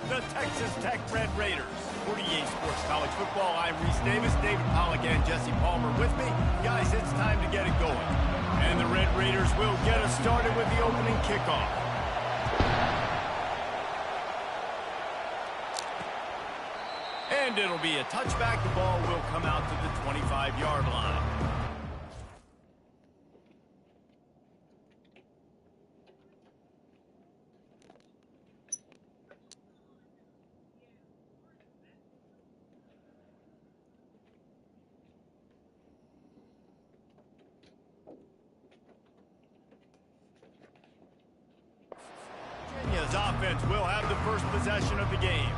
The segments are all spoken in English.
the Texas Tech Red Raiders. For EA Sports College Football, I'm Reese Davis, David Pollack, and Jesse Palmer with me. Guys, it's time to get it going. And the Red Raiders will get us started with the opening kickoff. And it'll be a touchback. The ball will come out to the 25-yard line. Virginia's offense will have the first possession of the game.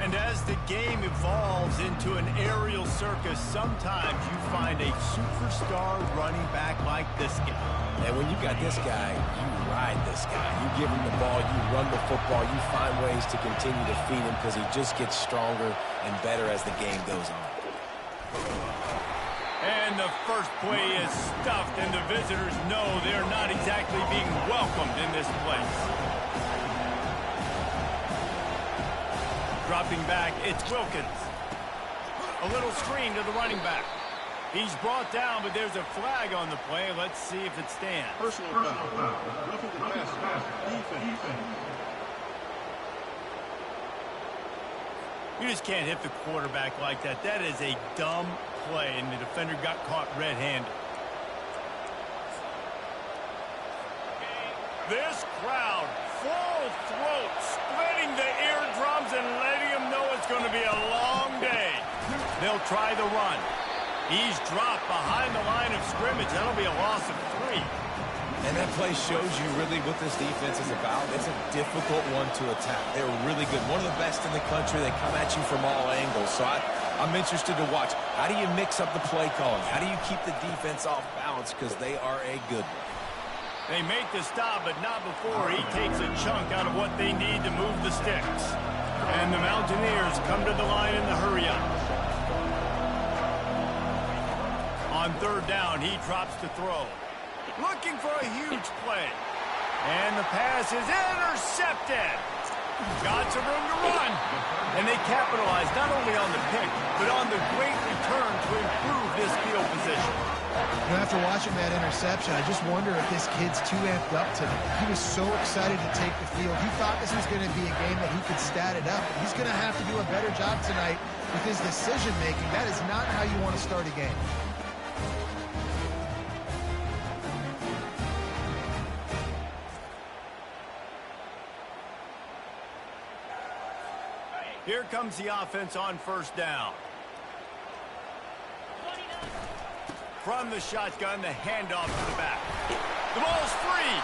And as the game evolves into an aerial circus, sometimes you find a superstar running back like this guy. And when you got this guy, you ride this guy. You give him the ball, you run the football, you find ways to continue to feed him because he just gets stronger and better as the game goes on. And the first play is stuffed, and the visitors know they're not exactly being welcomed in this place. Dropping back, it's Wilkins. A little screen to the running back. He's brought down, but there's a flag on the play. Let's see if it stands. Personal foul. Roughing the pass. Defense. You just can't hit the quarterback like that. That is a dumb play, and the defender got caught red-handed. This crowd, full throat, splitting the eardrums and letting them know it's going to be a long day. They'll try the run. He's dropped behind the line of scrimmage. That'll be a loss of 3. And that play shows you really what this defense is about. It's a difficult one to attack. They're really good. One of the best in the country. They come at you from all angles. So I'm interested to watch. How do you mix up the play calling? How do you keep the defense off balance? Because they are a good one. They make the stop, but not before he takes a chunk out of what they need to move the sticks. And the Mountaineers come to the line in the hurry-up. On third down, he drops to throw. Looking for a huge play. And the pass is intercepted. Got some room to run. And they capitalize not only on the pick, but on the great return to improve this field position. You know, after watching that interception, I just wonder if this kid's too amped up tonight. He was so excited to take the field. He thought this was going to be a game that he could stat it up. He's going to have to do a better job tonight with his decision-making. That is not how you want to start a game. Here comes the offense on first down. From the shotgun, the handoff to the back. The ball's free.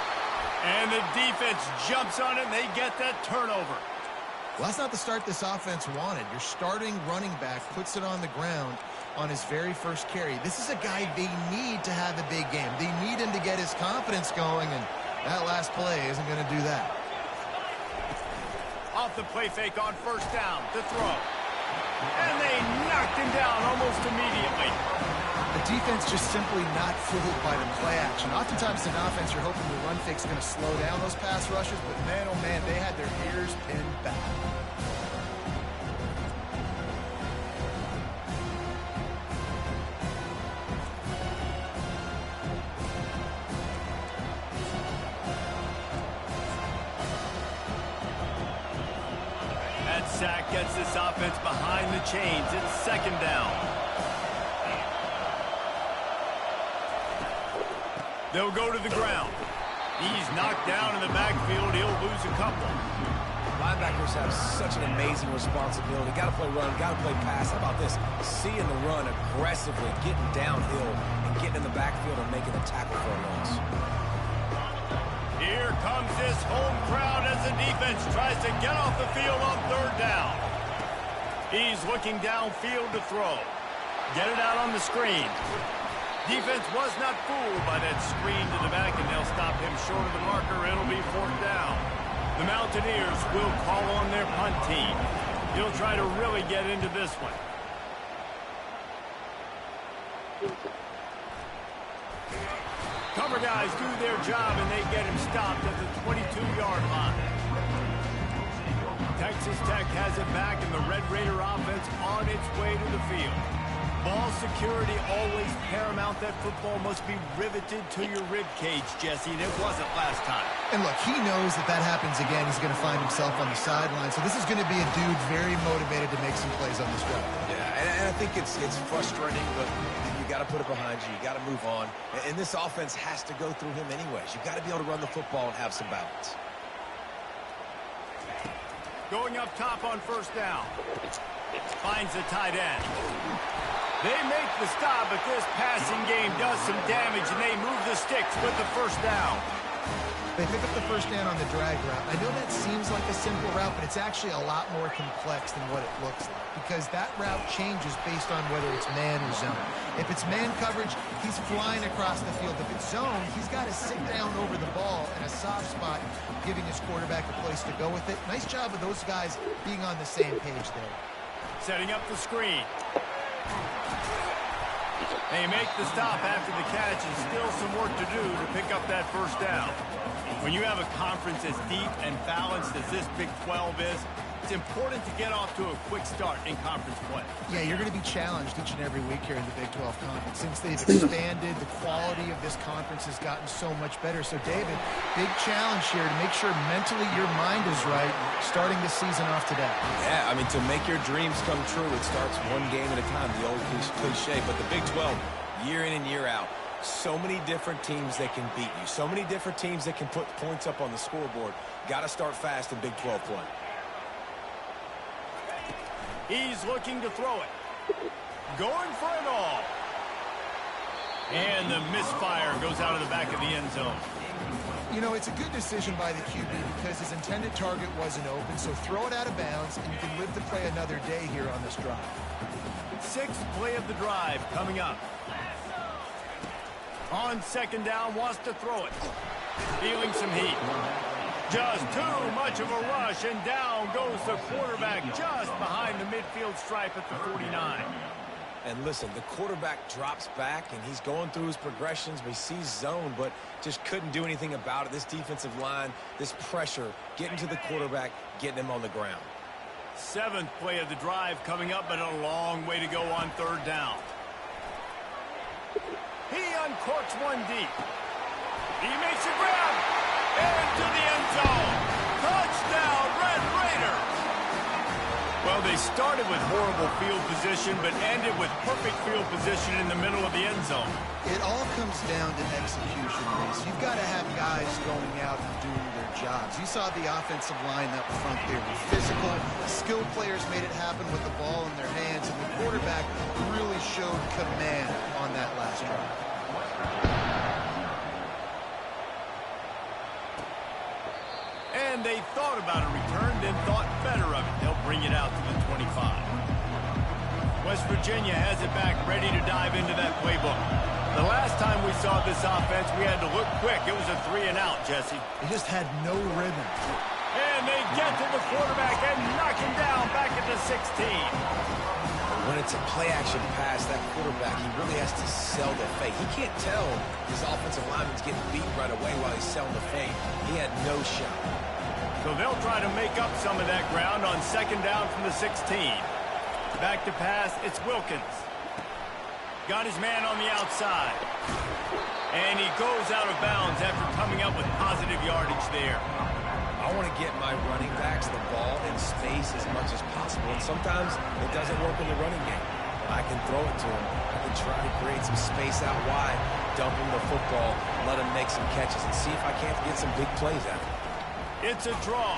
And the defense jumps on it, and they get that turnover. Well, that's not the start this offense wanted. Your starting running back puts it on the ground on his very first carry. This is a guy they need to have a big game. They need him to get his confidence going, and that last play isn't going to do that. Off the play fake on first down to throw. And they knocked him down almost immediately. The defense just simply not fooled by the play action. Oftentimes in offense, you're hoping the run fake's going to slow down those pass rushes, but man, oh man, they had their ears pinned back. That sack gets this offense behind the chains. It's second down. They'll go to the ground. He's knocked down in the backfield. He'll lose a couple. Linebackers have such an amazing responsibility. Got to play run, got to play pass. How about this? Seeing the run aggressively, getting downhill, and getting in the backfield and making a tackle for a loss. Here comes this home crowd as the defense tries to get off the field on third down. He's looking downfield to throw. Get it out on the screen. Defense was not fooled by that screen to the back, and they'll stop him short of the marker. It'll be fourth down. The Mountaineers will call on their punt team. He'll try to really get into this one. Cover guys do their job, and they get him stopped at the 22-yard line. Texas Tech has it back, and the Red Raider offense on its way to the field. Ball security always paramount. That football must be riveted to your rib cage, Jesse, and it wasn't last time. And look, he knows that happens again. He's going to find himself on the sideline. So this is going to be a dude very motivated to make some plays on this drive. Yeah, and I think it's frustrating, but you got to put it behind you. You got to move on. And this offense has to go through him anyways. You've got to be able to run the football and have some balance. Going up top on first down. Finds the tight end. They make the stop, but this passing game does some damage, and they move the sticks with the first down. They pick up the first down on the drag route. I know that seems like a simple route, but it's actually a lot more complex than what it looks like, because that route changes based on whether it's man or zone. If it's man coverage, he's flying across the field. If it's zone, he's got to sit down over the ball in a soft spot, giving his quarterback a place to go with it. Nice job of those guys being on the same page there. Setting up the screen. They make the stop after the catch, and still some work to do to pick up that first down. When you have a conference as deep and balanced as this Big 12 is, it's important to get off to a quick start in conference play. Yeah, you're going to be challenged each and every week here in the Big 12 Conference. Since they've expanded, the quality of this conference has gotten so much better. So, David, big challenge here to make sure mentally your mind is right starting this season off today. Yeah, I mean, to make your dreams come true, it starts one game at a time, the old cliche. But the Big 12, year in and year out, so many different teams that can beat you, so many different teams that can put points up on the scoreboard. Got to start fast in Big 12 play. He's looking to throw it. Going for it all. And the misfire goes out of the back of the end zone. You know, it's a good decision by the QB because his intended target wasn't open, so throw it out of bounds, and you can live to play another day here on this drive. Sixth play of the drive coming up. On second down, wants to throw it. Feeling some heat. Just too much of a rush, and down goes the quarterback just behind the midfield stripe at the 49. And listen, the quarterback drops back, and he's going through his progressions. We see zone, but just couldn't do anything about it. This defensive line, this pressure, getting to the quarterback, getting him on the ground. Seventh play of the drive coming up, but a long way to go on third down. He uncorks one deep. He makes a grab. Into the end zone. Touchdown, Red Raider. Well, they started with horrible field position, but ended with perfect field position in the middle of the end zone. It all comes down to execution, Reese. You've got to have guys going out and doing their jobs. You saw the offensive line up front there were physical. Skilled players made it happen with the ball in their hands, and the quarterback really showed command on that last drive. And they thought about a return, then thought better of it. They'll bring it out to the 25. West Virginia has it back, ready to dive into that playbook. The last time we saw this offense, we had to look quick. It was a 3-and-out, Jesse. They just had no rhythm. And they get to the quarterback and knock him down back at the 16. When it's a play-action pass, that quarterback, he really has to sell the fake. He can't tell his offensive lineman's getting beat right away while he's selling the fake. He had no shot. So they'll try to make up some of that ground on second down from the 16. Back to pass, it's Wilkins. Got his man on the outside. And he goes out of bounds after coming up with positive yardage there. I want to get my running backs the ball in space as much as possible, and sometimes it doesn't work in the running game. I can throw it to him. I can try to create some space out wide, dump him the football, let him make some catches, and see if I can't get some big plays out of him. It's a draw.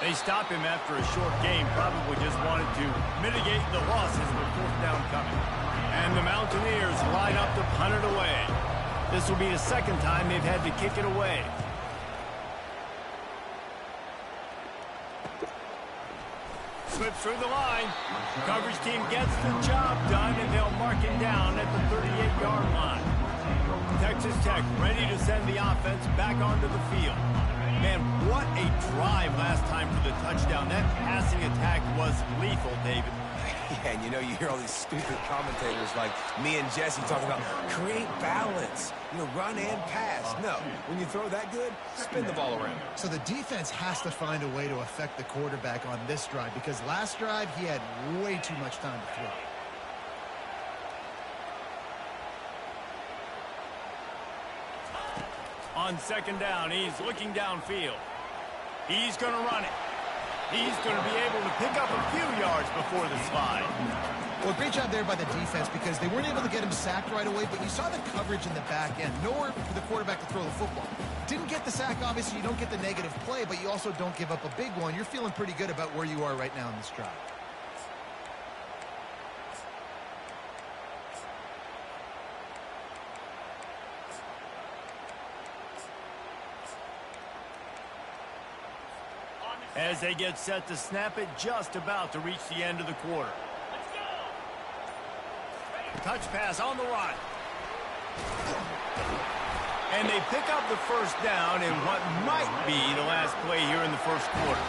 They stop him after a short game, probably just wanted to mitigate the losses with fourth down coming. And the Mountaineers line up to punt it away. This will be the second time they've had to kick it away. Slips through the line. Coverage team gets the job done, and they'll mark it down at the 38-yard line. Texas Tech ready to send the offense back onto the field. Man, what a drive last time for the touchdown. That passing attack was lethal, David. Yeah, and you know, you hear all these stupid commentators like me and Jesse talking about create balance, you know, run and pass. No, when you throw that good, spin the ball around. So the defense has to find a way to affect the quarterback on this drive because last drive he had way too much time to throw. On second down, he's looking downfield. He's going to run it. He's going to be able to pick up a few yards before the slide. Well, great job there by the defense because they weren't able to get him sacked right away, but you saw the coverage in the back end. Nowhere for the quarterback to throw the football. Didn't get the sack, obviously. You don't get the negative play, but you also don't give up a big one. You're feeling pretty good about where you are right now in this drive. As they get set to snap it, just about to reach the end of the quarter. Touch pass on the run. And they pick up the first down in what might be the last play here in the first quarter.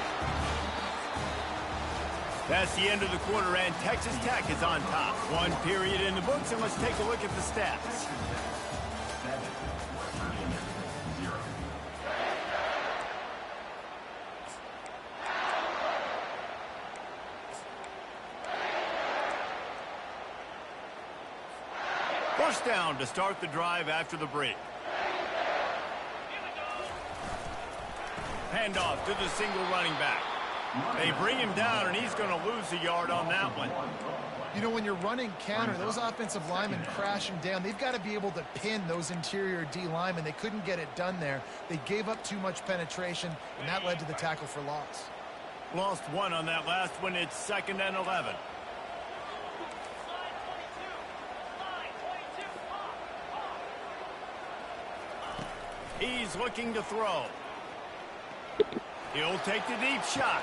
That's the end of the quarter, and Texas Tech is on top. One period in the books, and let's take a look at the stats. First down to start the drive after the break. Handoff to the single running back. They bring him down, and he's going to lose a yard on that one. You know, when you're running counter, those offensive linemen crashing down, they've got to be able to pin those interior D linemen. They couldn't get it done there. They gave up too much penetration, and that led to the tackle for loss. Lost one on that last one. It's 2nd and 11. He's looking to throw. He'll take the deep shot.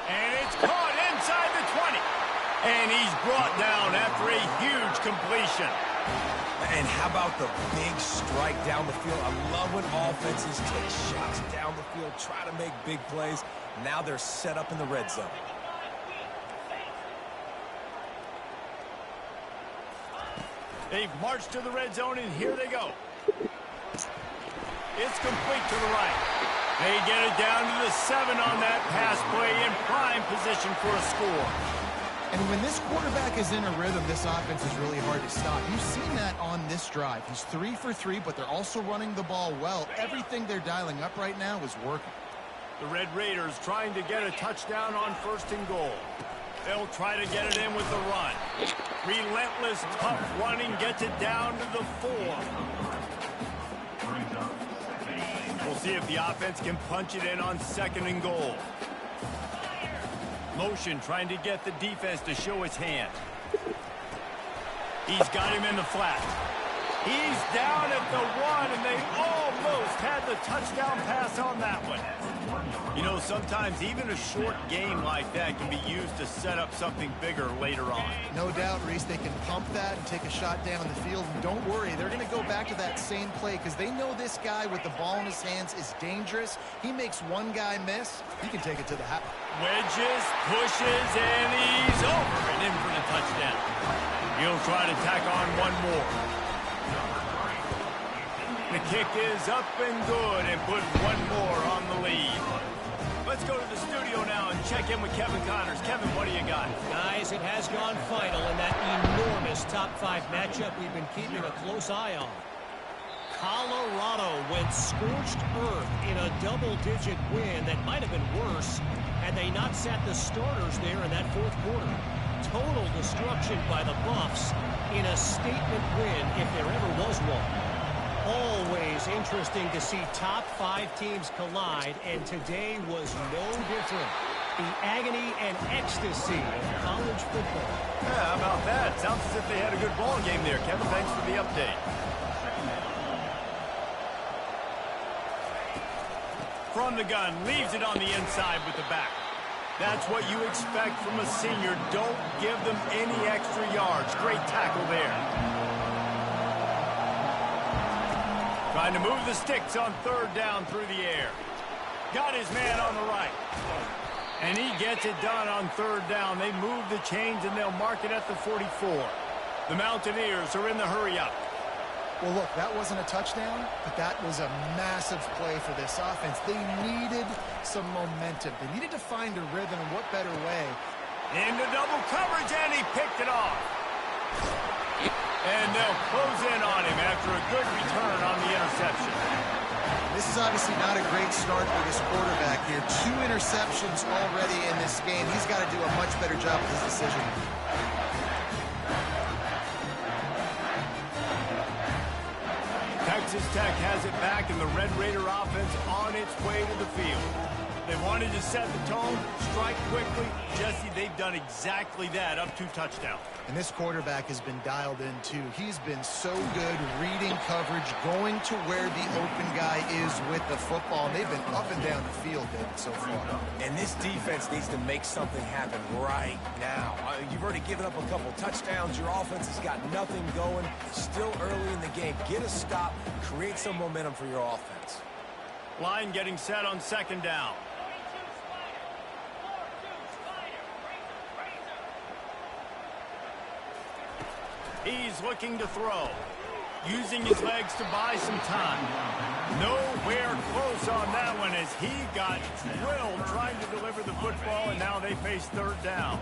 And it's caught inside the 20. And he's brought down after a huge completion. And how about the big strike down the field? I love when offenses take shots down the field, try to make big plays. Now they're set up in the red zone. They've marched to the red zone, and here they go. It's complete to the right. They get it down to the 7 on that pass play in prime position for a score. And when this quarterback is in a rhythm, this offense is really hard to stop. You've seen that on this drive. He's 3 for 3, but they're also running the ball well. Everything they're dialing up right now is working. The Red Raiders trying to get a touchdown on 1st and goal. They'll try to get it in with the run. Relentless, tough running gets it down to the 4. We'll see if the offense can punch it in on 2nd and goal. Motion trying to get the defense to show his hand. He's got him in the flat. He's down at the 1, and they almost had the touchdown pass on that one. You know, sometimes even a short game like that can be used to set up something bigger later on. No doubt, Reese, they can pump that and take a shot down the field. And don't worry, they're going to go back to that same play because they know this guy with the ball in his hands is dangerous. He makes one guy miss, he can take it to the house. Wedges, pushes, and he's over and in for the touchdown. He'll try to tack on one more. The kick is up and good and put one more on the lead. Let's go to the studio now and check in with Kevin Connors. Kevin, what do you got? Guys, it has gone final in that enormous top-5 matchup we've been keeping a close eye on. Colorado went scorched earth in a double-digit win that might have been worse had they not sat the starters there in that 4th quarter. Total destruction by the Buffs in a statement win if there ever was one. Always interesting to see top 5 teams collide, and today was no different. The agony and ecstasy of college football. Yeah, how about that? Sounds as if they had a good ball game there. Kevin, thanks for the update. From the gun, leaves it on the inside with the back. That's what you expect from a senior. Don't give them any extra yards. Great tackle there. Trying to move the sticks on 3rd down through the air. Got his man on the right. And he gets it done on third down. They move the chains, and they'll mark it at the 44. The Mountaineers are in the hurry-up. Well, look, that wasn't a touchdown, but that was a massive play for this offense. They needed some momentum. They needed to find a rhythm, and what better way? Into double coverage, and he picked it off. And they'll close in on him after a good return on the interception. This is obviously not a great start for this quarterback here. 2 interceptions already in this game. He's got to do a much better job with his decision. Texas Tech has it back, and the Red Raider offense on its way to the field. They wanted to set the tone, strike quickly. Jesse, they've done exactly that, up 2 touchdowns. And this quarterback has been dialed in, too. He's been so good reading coverage, going to where the open guy is with the football. And they've been up and down the field, David, so far. And this defense needs to make something happen right now. You've already given up a couple touchdowns. Your offense has got nothing going. Still early in the game. Get a stop. Create some momentum for your offense. Line getting set on second down. He's looking to throw, using his legs to buy some time. Nowhere close on that one as he got drilled trying to deliver the football, and now they face third down.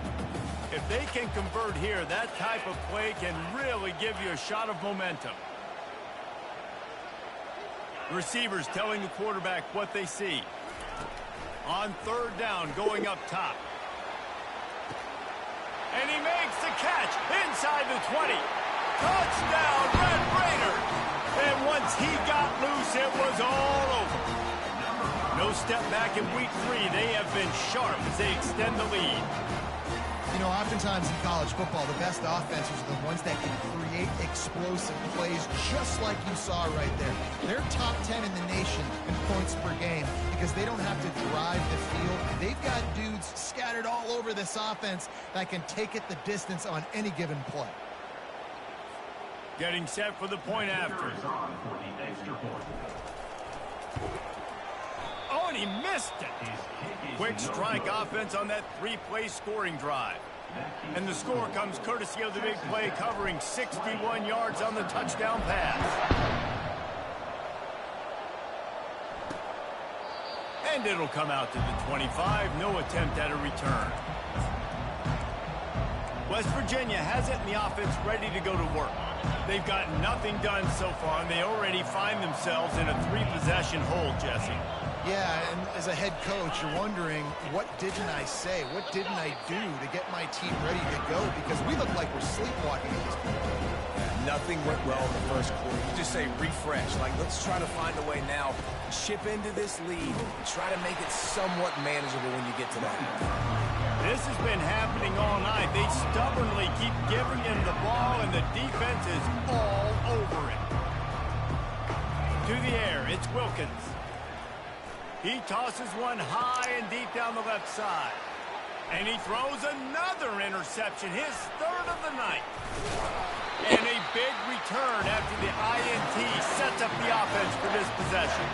If they can convert here, that type of play can really give you a shot of momentum. The receivers telling the quarterback what they see. On third down, going up top. And he makes the catch inside the 20. Touchdown, Red Raiders! And once he got loose, it was all over. No step back in week 3. They have been sharp as they extend the lead. You know, oftentimes in college football, the best offenses are the ones that can create explosive plays just like you saw right there. They're top 10 in the nation in points per game because they don't have to drive the field. They've got dudes scattered all over this offense that can take it the distance on any given play. Getting set for the point after. Oh, and he missed it. Quick strike offense on that 3-play scoring drive. And the score comes courtesy of the big play covering 61 yards on the touchdown pass. And it'll come out to the 25. No attempt at a return. West Virginia has it in the offense ready to go to work. They've got nothing done so far, and they already find themselves in a 3-possession hole, Jesse. Yeah, and as a head coach, you're wondering, what didn't I say? What didn't I do to get my team ready to go? Because we look like we're sleepwalking at this point. Nothing went well in the first quarter. You just say refresh. Like, let's try to find a way now. Chip into this lead. Try to make it somewhat manageable when you get to that. This has been happening all night. They stubbornly keep giving him the ball, and the defense is all over it. To the air, it's Wilkins. He tosses one high and deep down the left side. And he throws another interception, his third of the night. And a big return after the INT sets up the offense for this possession.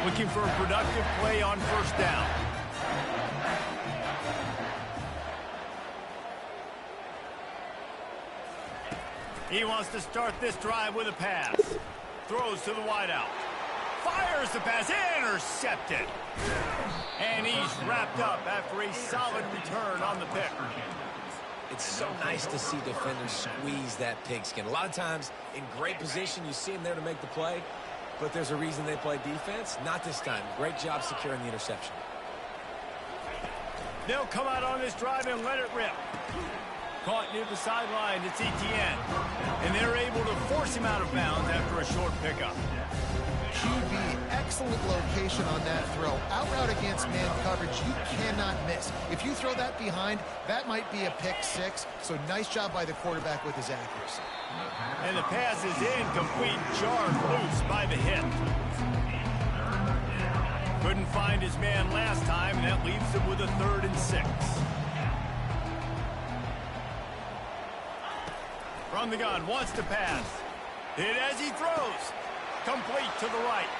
Looking for a productive play on first down. He wants to start this drive with a pass. Throws to the wideout. Fires the pass. Intercepted. And he's wrapped up after a solid return on the pick. It's so nice to see defenders squeeze that pigskin. A lot of times, in great position, you see them there to make the play, but there's a reason they play defense. Not this time. Great job securing the interception. They'll come out on this drive and let it rip. Caught near the sideline, it's Etienne. And they're able to force him out of bounds after a short pickup. QB, excellent location on that throw. Out route against man coverage, you cannot miss. If you throw that behind, that might be a pick 6. So nice job by the quarterback with his accuracy. And the pass is incomplete, jarred loose by the hit. Couldn't find his man last time, and that leaves him with a 3rd and 6. From the gun, wants to pass. Hit as he throws. Complete to the right.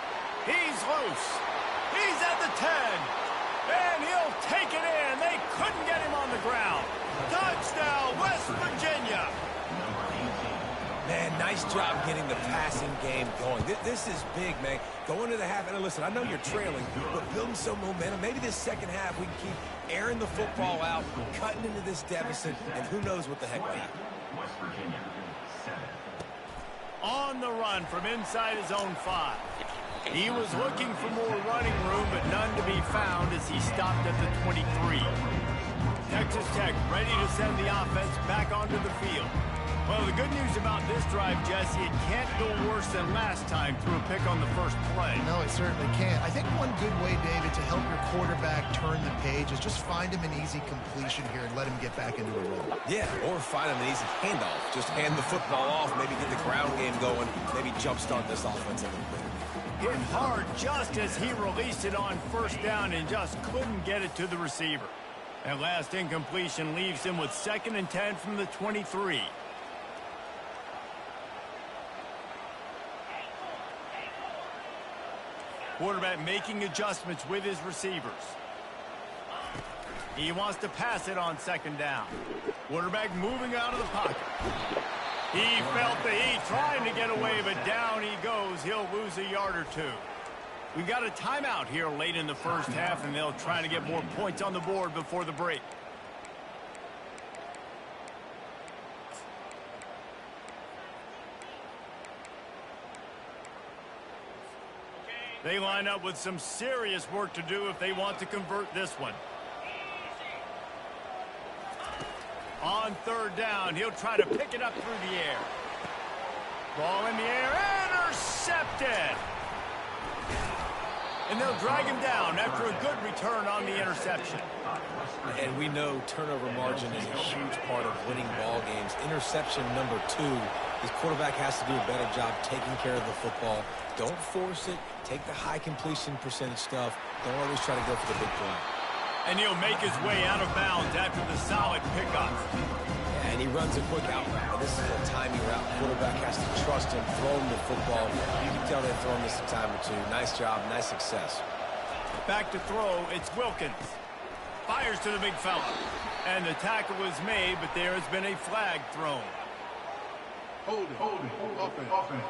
He's loose. He's at the 10. And he'll take it in. They couldn't get him on the ground. Touchdown, West Virginia. Man, nice job getting the passing game going. This is big, man. Going to the half, and listen, I know you're trailing, but building some momentum. Maybe this second half we can keep airing the football out, cutting into this deficit, and who knows what the heck will happen. West Virginia, 7. On the run from inside his own 5. He was looking for more running room, but none to be found as he stopped at the 23. Texas Tech ready to send the offense back onto the field. Well, the good news about this drive, Jesse, it can't go worse than last time through a pick on the first play. No, it certainly can't. I think one good way, David, to help your quarterback turn the page is just find him an easy completion here and let him get back into a rhythm. Yeah, or find him an easy handoff. Just hand the football off, maybe get the ground game going, maybe jumpstart this offense a little bit. Hit hard just as he released it on first down and just couldn't get it to the receiver. That last incompletion leaves him with 2nd and 10 from the 23. Quarterback making adjustments with his receivers. He wants to pass it on 2nd down. Quarterback moving out of the pocket. He felt the heat trying to get away, but down he goes. He'll lose a yard or 2. We got a timeout here late in the first half, and they'll try to get more points on the board before the break. They line up with some serious work to do if they want to convert this one. On 3rd down, he'll try to pick it up through the air. Ball in the air, intercepted. And they'll drag him down after a good return on the interception. And we know turnover margin is a huge part of winning ball games. Interception number 2. His quarterback has to do a better job taking care of the football. Don't force it. Take the high completion percentage stuff. Don't always try to go for the big play. And he'll make his way out of bounds after the solid pickup. And he runs a quick out route. This is a timing route. Quarterback has to trust him, throw him the football. You can tell they've thrown this a time or 2. Nice job, nice success. Back to throw, it's Wilkins. Fires to the big fella. And the tackle was made, but there has been a flag thrown. Hold it, offense.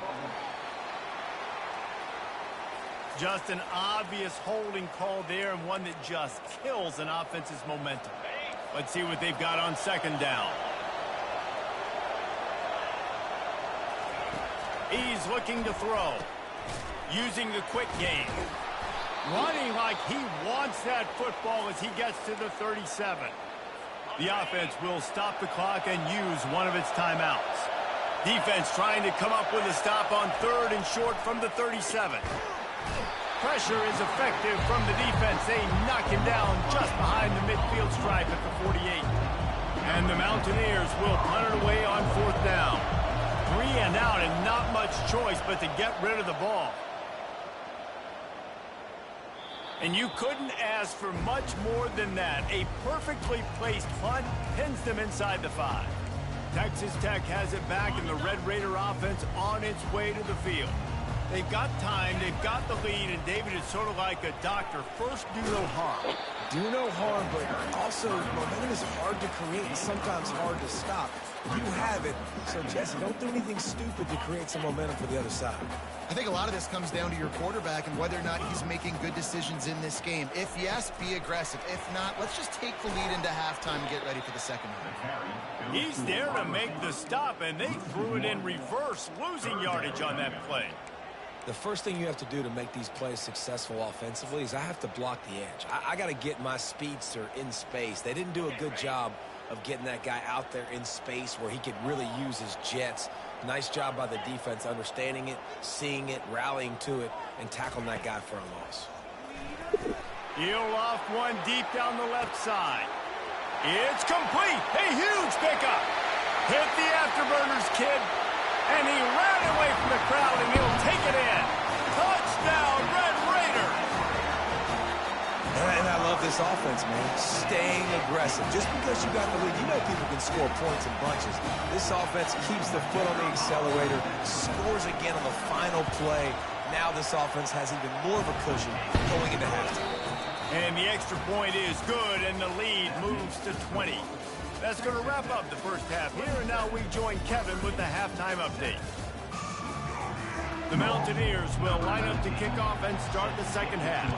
Just an obvious holding call there, and one that just kills an offense's momentum. Let's see what they've got on 2nd down. He's looking to throw. Using the quick game. Running like he wants that football as he gets to the 37. The offense will stop the clock and use one of its timeouts. Defense trying to come up with a stop on 3rd and short from the 37. Pressure is effective from the defense. They knock him down just behind the midfield stripe at the 48. And the Mountaineers will punt it away on 4th down. 3 and out and not much choice but to get rid of the ball. And you couldn't ask for much more than that. A perfectly placed punt pins them inside the 5. Texas Tech has it back, and the Red Raider offense on its way to the field. They've got time, they've got the lead, and David is sort of like a doctor. First, do no harm. Do no harm, but also momentum is hard to create and sometimes hard to stop. You have it, so Jesse, don't do anything stupid to create some momentum for the other side. I think a lot of this comes down to your quarterback and whether or not he's making good decisions in this game. If yes, be aggressive. If not, let's just take the lead into halftime and get ready for the second half. He's there to make the stop, and they threw it in reverse, losing yardage on that play. The first thing you have to do to make these plays successful offensively is I have to block the edge. I got to get my speedster in space. They didn't do a good job of getting that guy out there in space where he could really use his jets. Nice job by the defense understanding it, seeing it, rallying to it, and tackling that guy for a loss. He'll off one deep down the left side. It's complete. A huge pickup. Hit the afterburners, kid. And he ran away from the crowd, and he'll take it in. Touchdown, Red Raiders. And I love this offense, man, staying aggressive. Just because you got the lead, you know people can score points in bunches. This offense keeps the foot on the accelerator, scores again on the final play. Now this offense has even more of a cushion going into halftime. And the extra point is good, and the lead moves to 20. That's going to wrap up the first half here, and now we join Kevin with the halftime update. The Mountaineers will line up to kick off and start the second half.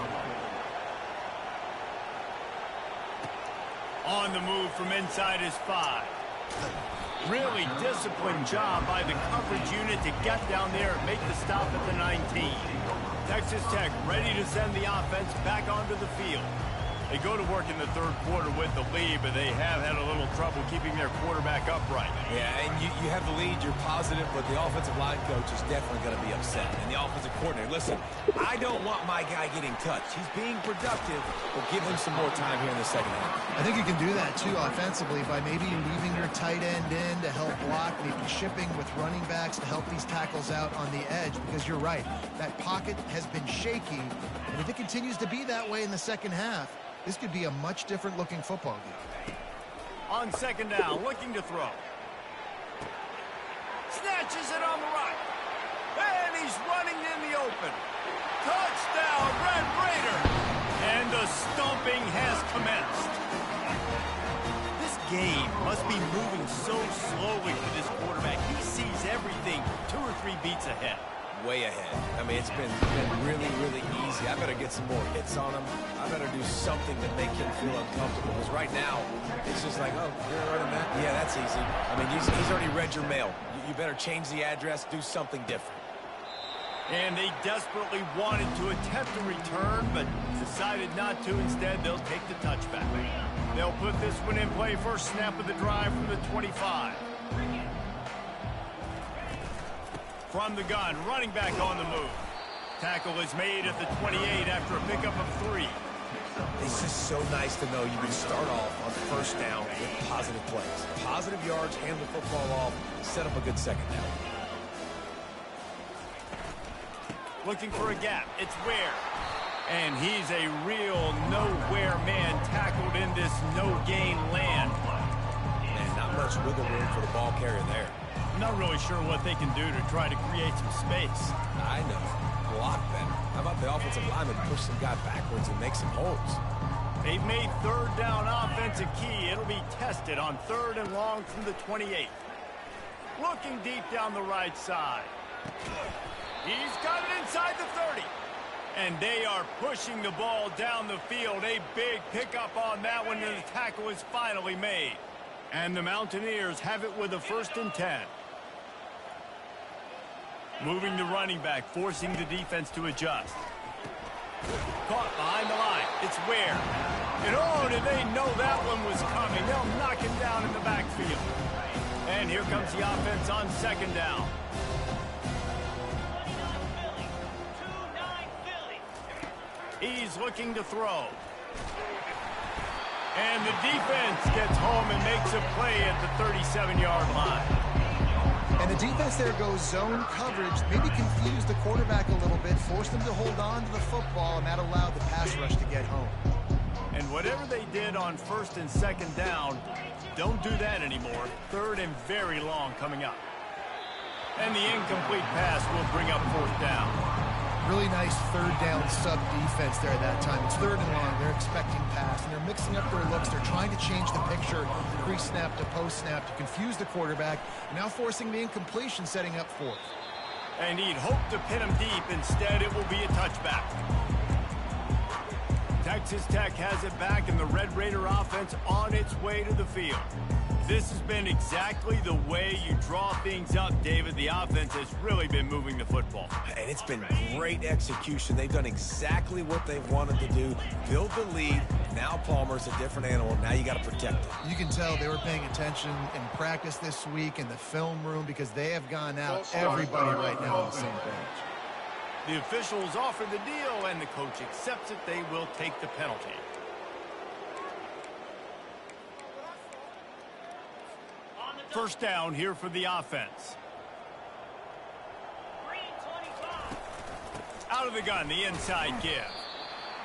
On the move from inside is 5. Really disciplined job by the coverage unit to get down there and make the stop at the 19. Texas Tech ready to send the offense back onto the field. They go to work in the third quarter with the lead, but they have had a little trouble keeping their quarterback upright. Yeah, and you have the lead, you're positive, but the offensive line coach is definitely going to be upset. And the offensive coordinator, listen, I don't want my guy getting touched. He's being productive, but give him some more time here in the second half. I think you can do that, too, offensively, by maybe leaving your tight end in to help block, maybe shipping with running backs to help these tackles out on the edge, because you're right, that pocket has been shaky, and if it continues to be that way in the second half, this could be a much different looking football game. On second down, looking to throw. Snatches it on the right. And he's running in the open. Touchdown, Red Raider. And the stomping has commenced. This game must be moving so slowly for this quarterback. He sees everything 2 or 3 beats ahead. Way ahead. I mean, it's been really, really easy. I better get some more hits on him. I better do something to make him feel uncomfortable. Because right now, it's just like, oh, you're running that? Yeah, that's easy. I mean, he's already read your mail. You better change the address, do something different. And they desperately wanted to attempt a return, but decided not to. Instead, they'll take the touchback. They'll put this one in play first snap of the drive from the 25. From the gun, running back on the move. Tackle is made at the 28 after a pickup of 3. It's just so nice to know you can start off on first down with positive plays. Positive yards, hand the football off, set up a good second down. Looking for a gap. It's Ware. And he's a real nowhere man tackled in this no-gain land. And not much wiggle room for the ball carrier there. I'm not really sure what they can do to try to create some space. I know. Block better. How about the offensive lineman push some guy backwards and make some holes? They've made third down offense a key. It'll be tested on 3rd and long from the 28. Looking deep down the right side. He's got it inside the 30. And they are pushing the ball down the field. A big pickup on that one, and the tackle is finally made. And the Mountaineers have it with a 1st and 10. Moving the running back, forcing the defense to adjust. Caught behind the line. It's Ware. And oh, did they know that one was coming. They'll knock him down in the backfield. And here comes the offense on 2nd down. He's looking to throw. And the defense gets home and makes a play at the 37-yard line. And the defense there goes zone coverage, maybe confused the quarterback a little bit, forced him to hold on to the football, and that allowed the pass rush to get home. And whatever they did on 1st and 2nd down, don't do that anymore. 3rd and very long coming up. And the incomplete pass will bring up 4th down. Really nice 3rd down sub defense there that time. It's 3rd and long. They're expecting pass, and they're mixing up their looks. They're trying to change the picture pre-snap to post-snap to confuse the quarterback, now forcing the incompletion, setting up 4th. And he'd hoped to pin him deep. Instead, it will be a touchback. Texas Tech has it back, and the Red Raider offense on its way to the field. This has been exactly the way you draw things up, David. The offense has really been moving the football. And it's been great execution. They've done exactly what they've wanted to do. Build the lead. Now Palmer's a different animal. Now you got to protect it. You can tell they were paying attention in practice this week in the film room because they have gone out everybody right now on the same page. The officials offer the deal, and the coach accepts it. They will take the penalty. First down here for the offense. Out of the gun, the inside give.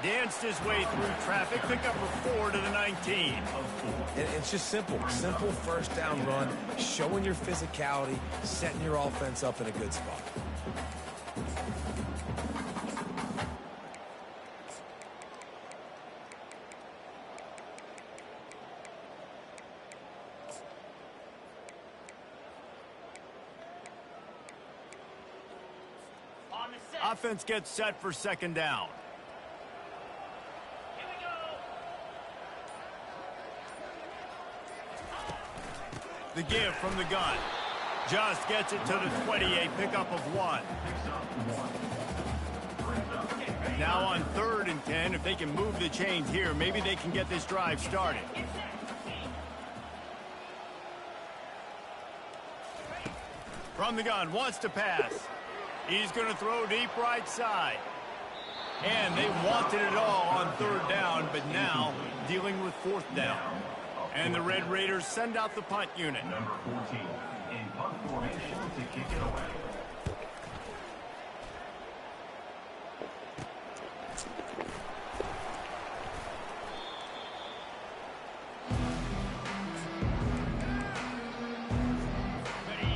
Danced his way through traffic, pick up a 4 to the 19. It's just simple. Simple first down run, showing your physicality, setting your offense up in a good spot. Offense gets set for second down. The give from the gun. Just gets it to the 28, pickup of 1. Now on 3rd and 10, if they can move the chains here, maybe they can get this drive started. From the gun, wants to pass. He's going to throw deep right side. And they wanted it all on 3rd down, but now dealing with 4th down. And the Red Raiders send out the punt unit. Number 14 in punt formation to kick it away.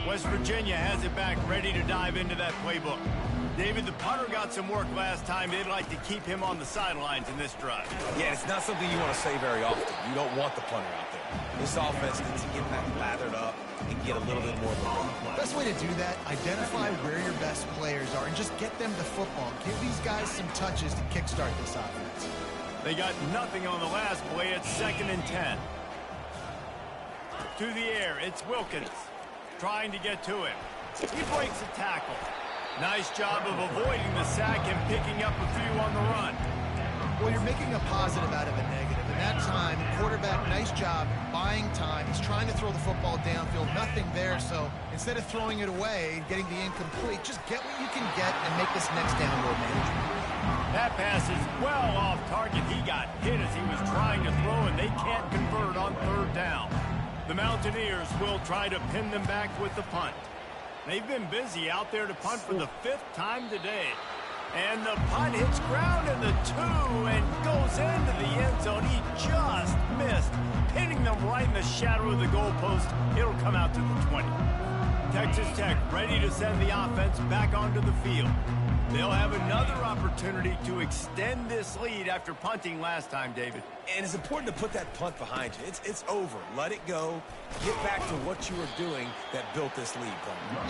West Virginia has it back, ready to dive into that playbook. David, the punter got some work last time. They'd like to keep him on the sidelines in this drive. Yeah, it's not something you want to say very often. You don't want the punter out there. This offense needs to get back lathered up and get a little bit more of a run. Best way to do that, identify where your best players are and just get them the football. Give these guys some touches to kickstart this offense. They got nothing on the last play. It's 2nd and 10. To the air, it's Wilkins trying to get to him. He breaks a tackle. Nice job of avoiding the sack and picking up a few on the run. Well, you're making a positive out of a negative. And that time, quarterback, nice job buying time. He's trying to throw the football downfield. Nothing there, so instead of throwing it away, getting the incomplete, just get what you can get and make this next down more manageable. That pass is well off target. He got hit as he was trying to throw, and they can't convert on 3rd down. The Mountaineers will try to pin them back with the punt. They've been busy out there to punt for the 5th time today. And the punt hits ground in the 2 and goes into the end zone. He just missed, pinning them right in the shadow of the goalpost. It'll come out to the 20. Texas Tech ready to send the offense back onto the field. They'll have another opportunity to extend this lead after punting last time, David. And it's important to put that punt behind you. It's over. Let it go. Get back to what you were doing that built this lead.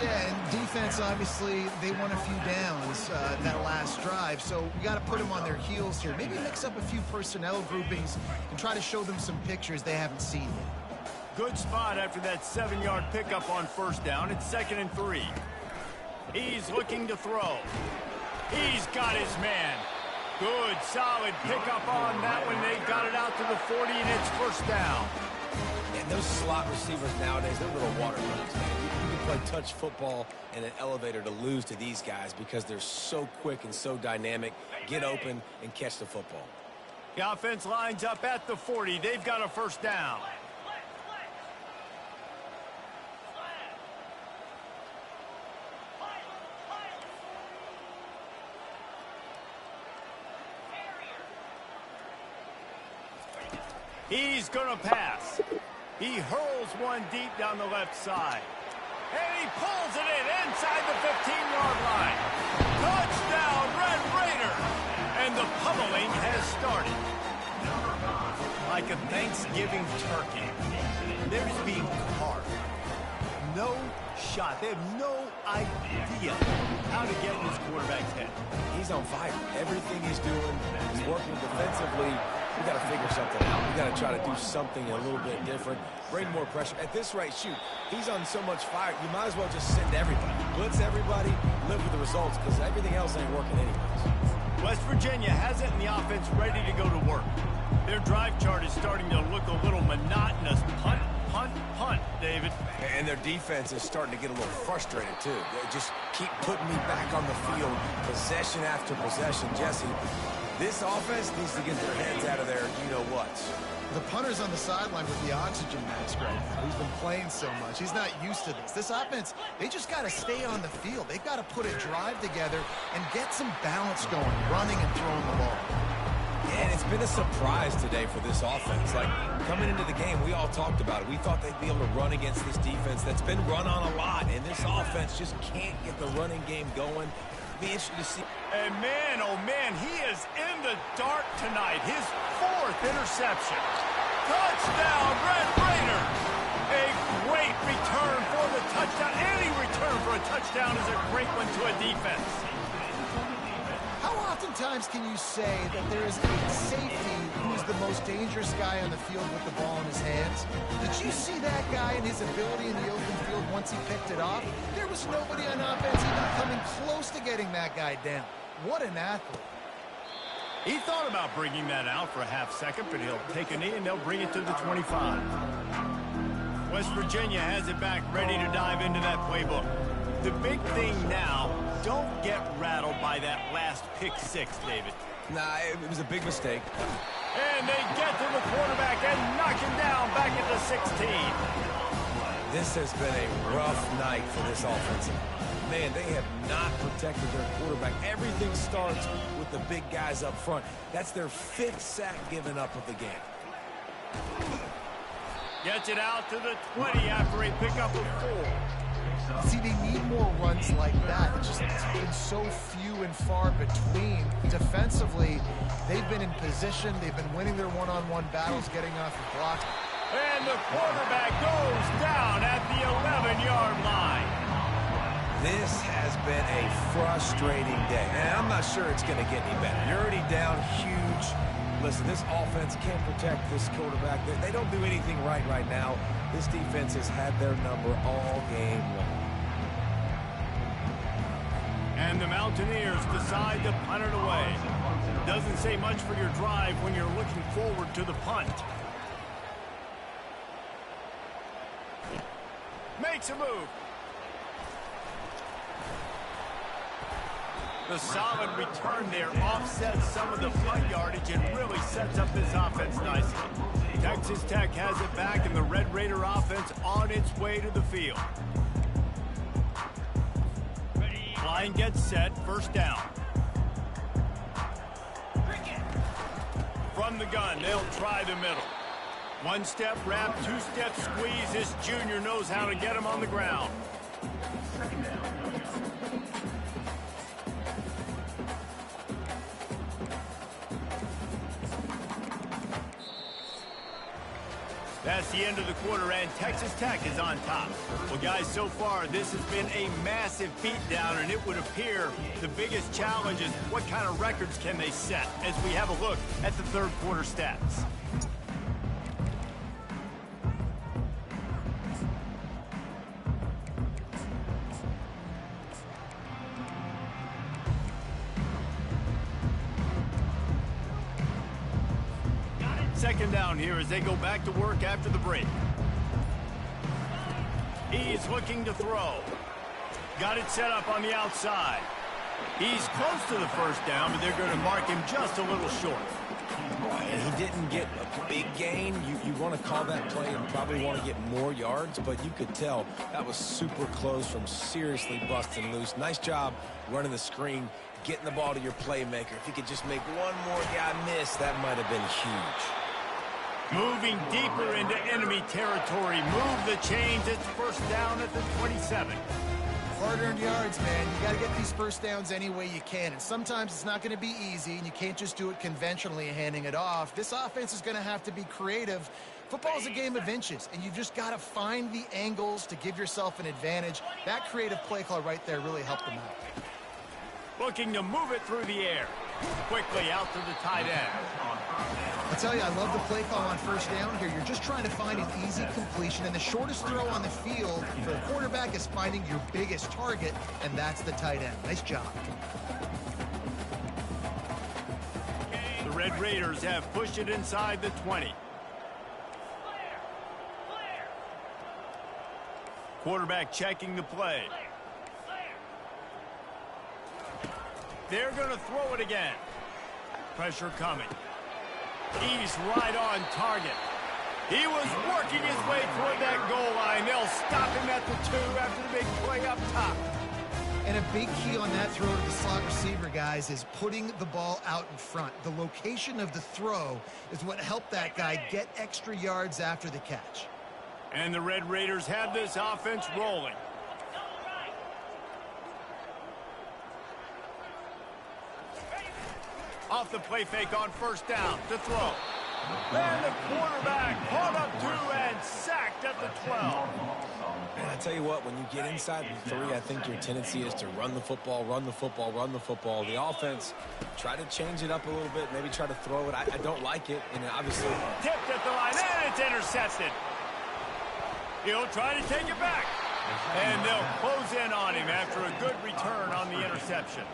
Yeah, and defense, obviously, they won a few downs that last drive, so we got to put them on their heels here. Maybe mix up a few personnel groupings and try to show them some pictures they haven't seen yet. Good spot after that 7-yard pickup on 1st down. It's 2nd and 3. He's looking to throw. He's got his man. Good, solid pickup on that one. They got it out to the 40, and it's 1st down. And those slot receivers nowadays, they're little water guns, man. You can play touch football in an elevator to lose to these guys because they're so quick and so dynamic. Get open and catch the football. The offense lines up at the 40. They've got a 1st down. He's going to pass. He hurls one deep down the left side. And he pulls it in inside the 15-yard line. Touchdown, Red Raider. And the pummeling has started. Like a Thanksgiving turkey. They're just being carved. No shot. They have no idea how to get in this quarterback's head. He's on fire. Everything he's doing is working defensively. We got to figure something out. We got to try to do something a little bit different. Bring more pressure. At this rate, shoot, he's on so much fire, you might as well just send everybody. Blitz everybody, live with the results, because everything else ain't working anyways. West Virginia has it in the offense ready to go to work. Their drive chart is starting to look a little monotonous. Punt, punt, punt, David. And their defense is starting to get a little frustrated, too. They just keep putting me back on the field, possession after possession. Jesse, this offense needs to get their heads out of there, you-know-what. The punter's on the sideline with the oxygen mask right now. He's been playing so much. He's not used to this. This offense, they just got to stay on the field. They've got to put a drive together and get some balance going, running and throwing the ball. And it's been a surprise today for this offense. Like, coming into the game, we all talked about it. We thought they'd be able to run against this defense that's been run on a lot, and this offense just can't get the running game going. Be interesting to see. And man, oh man, he is in the dark tonight. His 4th interception. Touchdown, Red Raiders! A great return for the touchdown. Any return for a touchdown is a great one to a defense. How oftentimes can you say that there is a safety who's the most dangerous guy on the field with the ball in his hands? Did you see that guy and his ability in the open field once he picked it off? There was nobody on offense even coming close to getting that guy down. What an athlete. He thought about bringing that out for a half second, but he'll take a knee and they'll bring it to the 25. West Virginia has it back, ready to dive into that playbook. The big thing now, don't get rattled by that last pick 6, David. Nah, it was a big mistake. And they get to the quarterback and knock him down back at the 16. This has been a rough night for this offensive. Man, they have not protected their quarterback. Everything starts with the big guys up front. That's their 5th sack given up of the game. Gets it out to the 20 after a pickup of 4. See, they need more runs like that. It's been so few and far between. Defensively, they've been in position. They've been winning their one-on-one battles, getting off the block. And the quarterback goes down at the 11-yard line. This has been a frustrating day, and I'm not sure it's going to get any better. You're already down huge. Listen, this offense can't protect this quarterback. They don't do anything right now. This defense has had their number all game long. And the Mountaineers decide to punt it away. Doesn't say much for your drive when you're looking forward to the punt. Makes a move. The solid return there offsets some of the punt yardage and really sets up this offense nicely. Texas Tech has it back, and the Red Raider offense on its way to the field. Line gets set, first down. From the gun, they'll try the middle. One-step wrap, two-step squeeze. This junior knows how to get him on the ground. That's the end of the quarter, and Texas Tech is on top. Well, guys, so far, this has been a massive beatdown, and it would appear the biggest challenge is what kind of records can they set as we have a look at the third quarter stats. Second down here as they go back to work after the break. He's looking to throw. Got it set up on the outside. He's close to the first down, but they're going to mark him just a little short. And he didn't get a big gain. You want to call that play and probably want to get more yards, but you could tell that was super close from seriously busting loose. Nice job running the screen, getting the ball to your playmaker. If you could just make one more guy miss, that might have been huge. Moving deeper into enemy territory. Move the chains. It's first down at the 27. Hard-earned yards, man. You got to get these first downs any way you can. And sometimes it's not going to be easy, and you can't just do it conventionally handing it off. This offense is going to have to be creative. Football is a game of inches, and you've just got to find the angles to give yourself an advantage. That creative play call right there really helped them out. Looking to move it through the air. Quickly out to the tight end. I tell you, I love the play call on first down here. You're just trying to find an easy completion, and the shortest throw on the field for the quarterback is finding your biggest target, and that's the tight end. Nice job. The Red Raiders have pushed it inside the 20. Quarterback checking the play. They're going to throw it again. Pressure coming. He's right on target. He was working his way toward that goal line. They'll stop him at the 2 after the big play up top. And a big key on that throw to the slot receiver, guys, is putting the ball out in front. The location of the throw is what helped that guy get extra yards after the catch. And the Red Raiders have this offense rolling. Off the play fake on first down to throw. And the quarterback caught up to and sacked at the 12. And I tell you what, when you get inside the 3, I think your tendency is to run the football, run the football, run the football. The offense, try to change it up a little bit, maybe try to throw it. I don't like it, and obviously... Tipped at the line, and it's intercepted. He'll try to take it back. And they'll close in on him after a good return on the interception.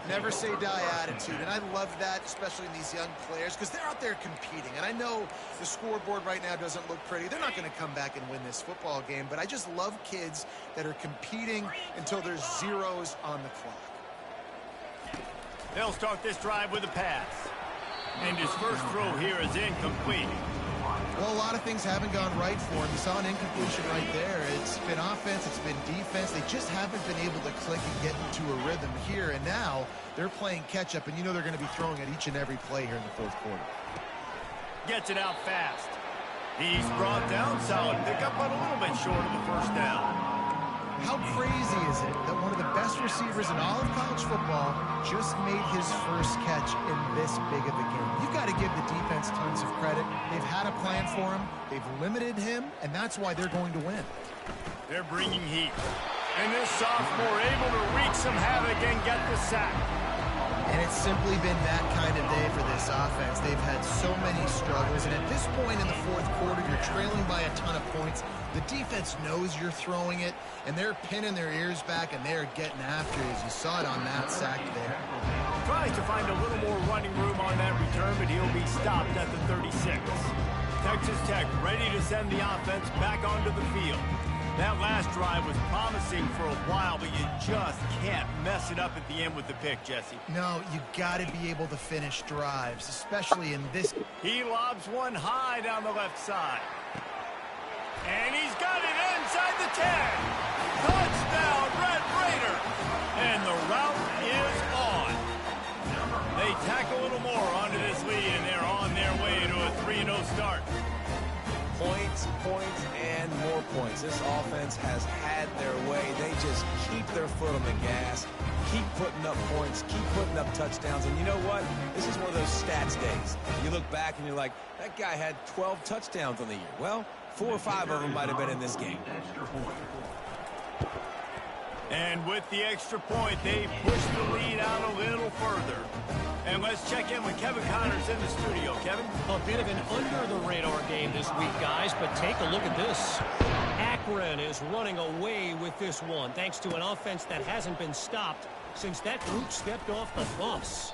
Never say die attitude, and I love that, especially in these young players, because they're out there competing. And I know the scoreboard right now doesn't look pretty. They're not going to come back and win this football game, but I just love kids that are competing until there's zeros on the clock. They'll start this drive with a pass. And his first throw here is incomplete. Well, a lot of things haven't gone right for him. You saw an incompletion right there. It's been offense, it's been defense. They just haven't been able to click and get into a rhythm here. And now they're playing catch-up, and you know they're going to be throwing at each and every play here in the fourth quarter. Gets it out fast. He's brought down. Solid pickup, but a little bit short of the first down. How crazy is it that one of the best receivers in all of college football just made his first catch in this big of a game? You've got to give the defense tons of credit. They've had a plan for him. They've limited him, and that's why they're going to win. They're bringing heat. And this sophomore able to wreak some havoc and get the sack. And it's simply been that kind of day for this offense. They've had so many struggles, and at this point in the fourth quarter, you're trailing by a ton of points. The defense knows you're throwing it, and they're pinning their ears back, and they're getting after you, as you saw it on that sack there. Tries to find a little more running room on that return, but he'll be stopped at the 36. Texas Tech ready to send the offense back onto the field. That last drive was promising for a while, but you just can't mess it up at the end with the pick, Jesse. No, you got to be able to finish drives, especially in this. He lobs one high down the left side. And he's got it inside the 10. Touchdown, Red Raider. And the route is on. They tack a little more onto this lead, and they're on their way to a 3-0 start. Points, points, and more points. This offense has had their way. They just keep their foot on the gas, keep putting up points, keep putting up touchdowns. And you know what? This is one of those stats days. You look back and you're like, that guy had 12 touchdowns on the year. Well, 4 or 5 of them might have been in this game. And with the extra point, they push the lead out a little further. And let's check in with Kevin Connors in the studio. Kevin? A bit of an under-the-radar game this week, guys, but take a look at this. Akron is running away with this one, thanks to an offense that hasn't been stopped since that group stepped off the bus.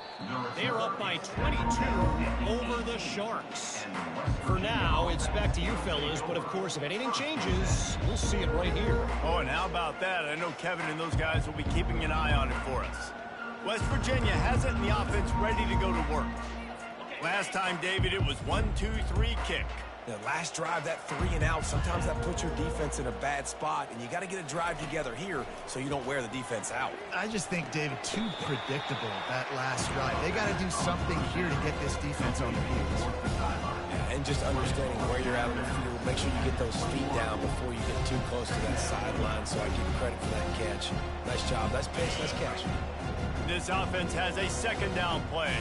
They're up by 22 over the Sharks. For now, it's back to you fellas, but of course, if anything changes, we'll see it right here. Oh, and how about that? I know Kevin and those guys will be keeping an eye on it for us. West Virginia has it in the offense ready to go to work. Last time, David, it was 1-2-3 kick. The last drive, that 3 and out, sometimes that puts your defense in a bad spot, and you got to get a drive together here so you don't wear the defense out. I just think, David, too predictable, that last drive. They got to do something here to get this defense on the heels. And just understanding where you're at on the field, make sure you get those feet down before you get too close to that sideline, so I give you credit for that catch. Nice job. Nice pitch. Nice catch. This offense has a second down play.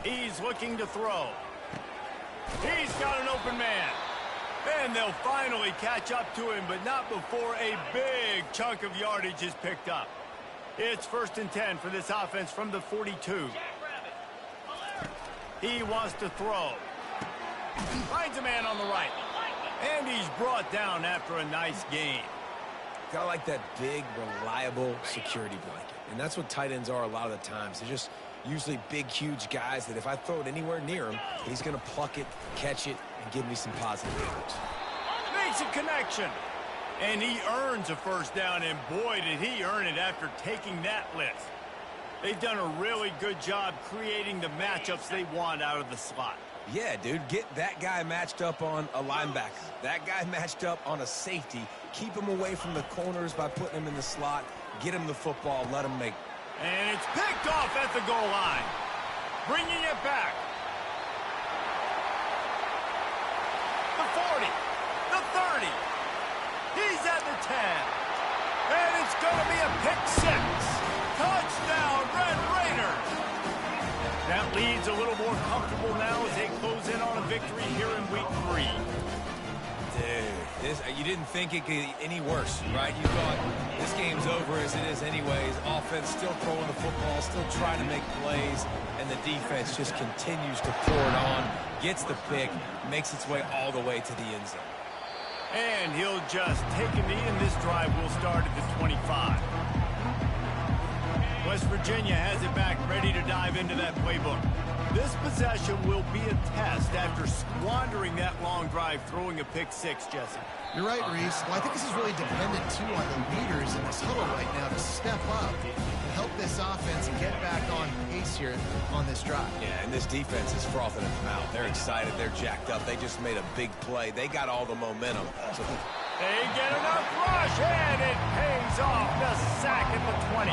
He's looking to throw. He's got an open man. And they'll finally catch up to him, but not before a big chunk of yardage is picked up. It's 1st and 10 for this offense from the 42. He wants to throw. Finds a man on the right. And he's brought down after a nice gain. Got to like that big, reliable security blanket. And that's what tight ends are a lot of the times. They're just usually big, huge guys that if I throw it anywhere near him, he's going to pluck it, catch it, and give me some positive yards. Makes a connection. And he earns a first down, and boy, did he earn it after taking that lift. They've done a really good job creating the matchups they want out of the slot. Yeah, dude, get that guy matched up on a linebacker. That guy matched up on a safety. Keep him away from the corners by putting him in the slot. Get him the football. Let him make. And it's picked off at the goal line. Bringing it back. The 40. The 30. He's at the 10. And it's going to be a pick six. Touchdown, Red Raiders. That lead's a little more comfortable now as they close in on a victory here in week 3. Dude, you didn't think it could get any worse, right? You thought this game's over as it is anyways. Offense still throwing the football, still trying to make plays, and the defense just continues to pour it on, gets the pick, makes its way all the way to the end zone. And he'll just take a knee, and this drive will start at the 25. West Virginia has it back, ready to dive into that playbook. This possession will be a test after squandering that long drive, throwing a pick six, Jesse. You're right, Reese. Well, I think this is really dependent, too, on the leaders in this huddle right now to step up and help this offense get back on pace here on this drive. Yeah, and this defense is frothing at the mouth. They're excited. They're jacked up. They just made a big play. They got all the momentum. So they get enough rush, and it pays off. The sack at the 20.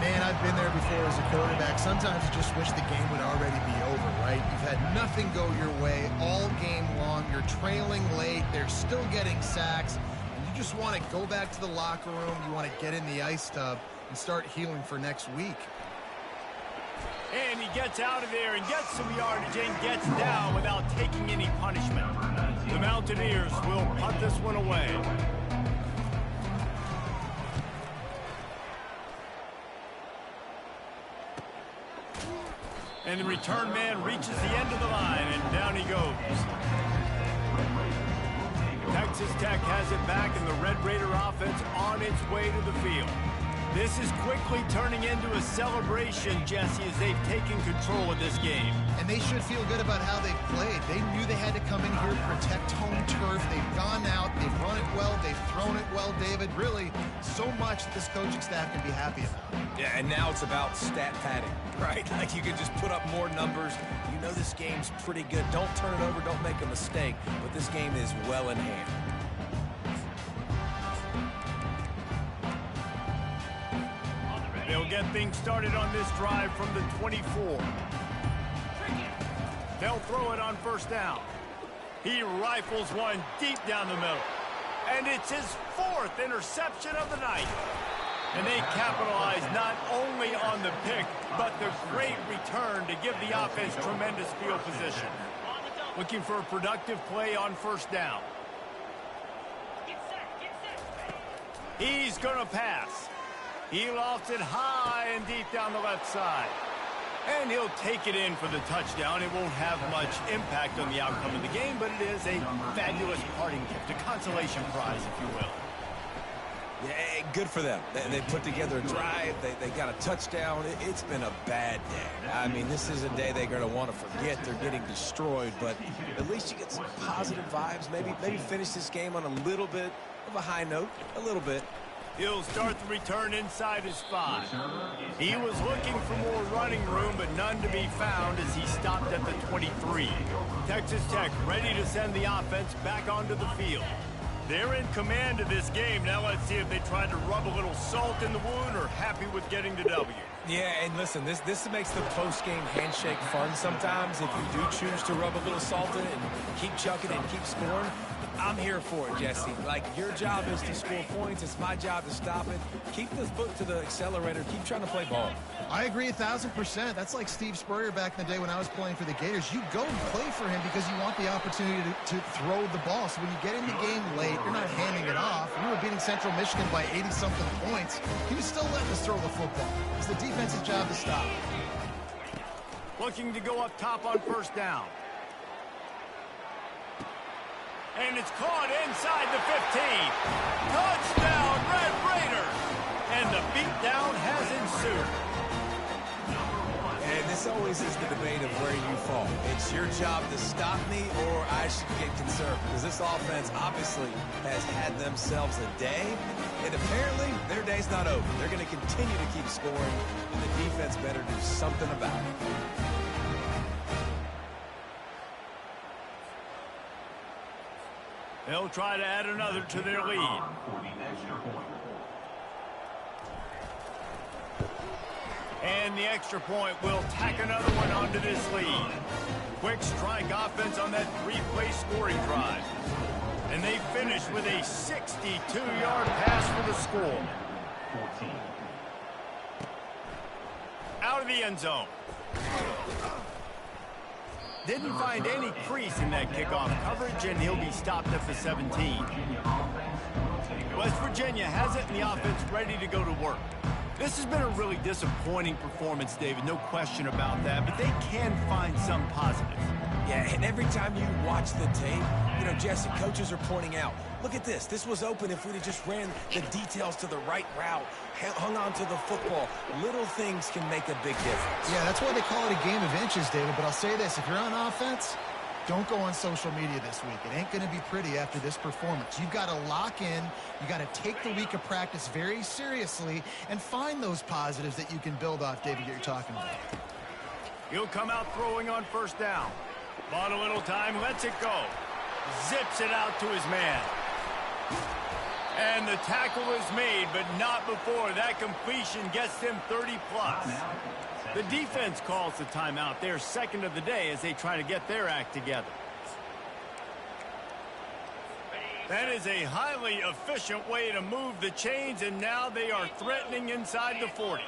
Man, I've been there before as a quarterback. Sometimes you just wish the game would already be over, right? You've had nothing go your way all game long. You're trailing late. They're still getting sacks. And you just want to go back to the locker room. You want to get in the ice tub and start healing for next week. And he gets out of there and gets some yardage and gets down without taking any punishment. The Mountaineers will punt this one away. And the return man reaches the end of the line, and down he goes. Texas Tech has it back, and the Red Raider offense on its way to the field. This is quickly turning into a celebration, Jesse, as they've taken control of this game. And they should feel good about how they've played. They knew they had to come in here, protect home turf. They've gone out, they've run it well, they've thrown it well, David. Really, so much that this coaching staff can be happy about. yeah, and now it's about stat padding, right? Like you can just put up more numbers. You know this game's pretty good. Don't turn it over, don't make a mistake. But this game is well in hand. They'll get things started on this drive from the 24. They'll throw it on first down. He rifles one deep down the middle. And it's his 4th interception of the night. And they capitalize not only on the pick, but the great return to give the offense tremendous field position. Looking for a productive play on first down. He's going to pass. He lofts it high and deep down the left side. And he'll take it in for the touchdown. It won't have much impact on the outcome of the game, but it is a fabulous parting gift, a consolation prize, if you will. Yeah, good for them. They put together a drive. They got a touchdown. It's been a bad day. I mean, this is a day they're going to want to forget. They're getting destroyed, but at least you get some positive vibes. Maybe finish this game on a little bit of a high note, a little bit. He'll start the return inside his 5. He was looking for more running room, but none to be found as he stopped at the 23. Texas Tech ready to send the offense back onto the field. They're in command of this game. Now let's see if they try to rub a little salt in the wound or happy with getting the W. Yeah, and listen, this makes the post-game handshake fun sometimes. If you do choose to rub a little salt in it and keep chucking and keep scoring, I'm here for it, Jesse. Like, your job is to score points. It's my job to stop it. Keep the foot to the accelerator. Keep trying to play ball. I agree 1,000%. That's like Steve Spurrier back in the day when I was playing for the Gators. You go and play for him because you want the opportunity to throw the ball. So when you get in the game late, you're not handing it off. We were beating Central Michigan by 80-something points. He was still letting us throw the football. It's the defense's job to stop. Looking to go up top on first down. And it's caught inside the 15. Touchdown, Red Raiders! And the beatdown has ensued. And this always is the debate of where you fall. It's your job to stop me, or I should get concerned. Because this offense obviously has had themselves a day. And apparently, their day's not over. They're going to continue to keep scoring. And the defense better do something about it. They'll try to add another to their lead. For the extra point. And the extra point will tack another one onto this lead. Quick strike offense on that three-play scoring drive. And they finish with a 62-yard pass for the score. 14. Out of the end zone. Didn't find any crease in that kickoff coverage, and he'll be stopped at the 17. West Virginia has it, and the offense ready to go to work. This has been a really disappointing performance, David, no question about that, but they can find some positives. Yeah, and every time you watch the tape, you know, Jesse, coaches are pointing out, look at this. This was open if we'd have just ran the details to the right route, hung on to the football. Little things can make a big difference. Yeah, that's why they call it a game of inches, David. But I'll say this, if you're on offense, don't go on social media this week. It ain't going to be pretty after this performance. You've got to lock in. You got to take the week of practice very seriously and find those positives that you can build off, David, that you're talking about. He'll come out throwing on first down. Bought a little time, lets it go. Zips it out to his man. And the tackle is made, but not before that completion gets them 30-plus. The defense calls the timeout. They're second of the day as they try to get their act together. That is a highly efficient way to move the chains, and now they are threatening inside the 40.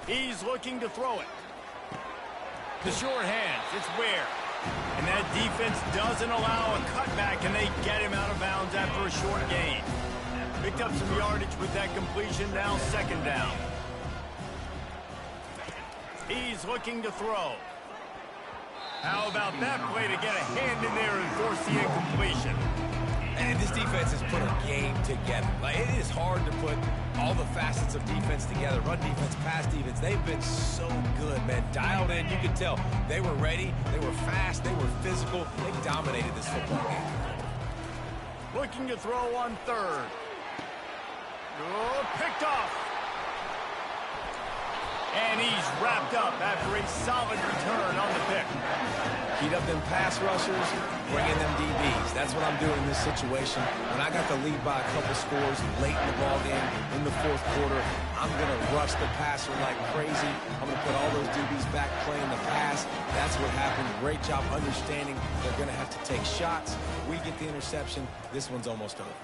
He's looking to throw it. The short hands, it's Ware. And that defense doesn't allow a cutback, and they get him out of bounds after a short gain. Picked up some yardage with that completion, now second down. He's looking to throw. How about that play to get a hand in there and force the incompletion? And this defense has put a game together. Like, it is hard to put all the facets of defense together. Run defense, pass defense. They've been so good, man. Dialed in. You could tell they were ready. They were fast. They were physical. They dominated this football game. Looking to throw on third. Oh, picked off. And he's wrapped up after a solid return on the pick. Heat up them pass rushers, bring in them DBs. That's what I'm doing in this situation. When I got the lead by a couple scores late in the ballgame, in the fourth quarter, I'm going to rush the passer like crazy. I'm going to put all those DBs back playing the pass. That's what happened. Great job understanding they're going to have to take shots. We get the interception. This one's almost over.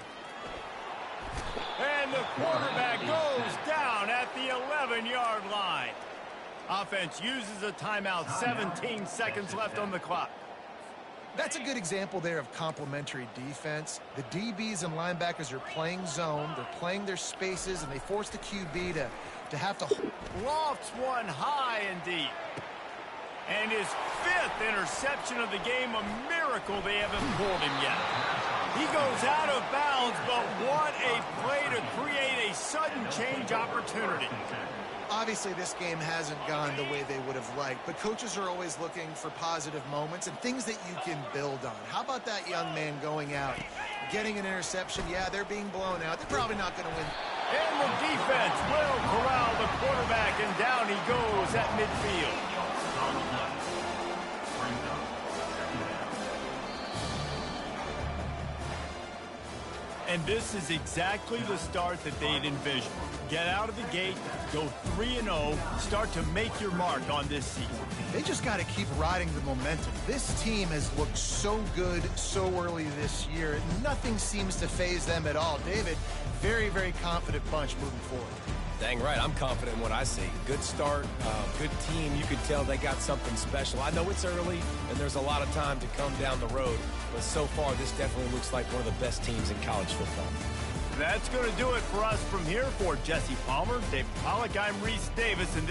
And the quarterback goes down at the 11-yard line. Offense uses a timeout, 17 seconds left on the clock. That's a good example there of complementary defense. The DBs and linebackers are playing zone, they're playing their spaces, and they force the QB to have to... Lofts one high and deep. And his fifth interception of the game, a miracle they haven't pulled him yet. He goes out of bounds, but what a play to create a sudden change opportunity. Obviously, this game hasn't gone the way they would have liked, but coaches are always looking for positive moments and things that you can build on. How about that young man going out, getting an interception? Yeah, they're being blown out. They're probably not going to win. And the defense will corral the quarterback, and down he goes at midfield. And this is exactly the start that they'd envisioned. Get out of the gate, go 3-0, start to make your mark on this season. They just got to keep riding the momentum. This team has looked so good so early this year. Nothing seems to faze them at all. David, very, very confident bunch moving forward. Dang right, I'm confident in what I see. Good start, good team. You could tell they got something special. I know it's early, and there's a lot of time to come down the road, but so far, this definitely looks like one of the best teams in college football. That's going to do it for us from here. For Jesse Palmer, David Pollack, I'm Reese Davis, and this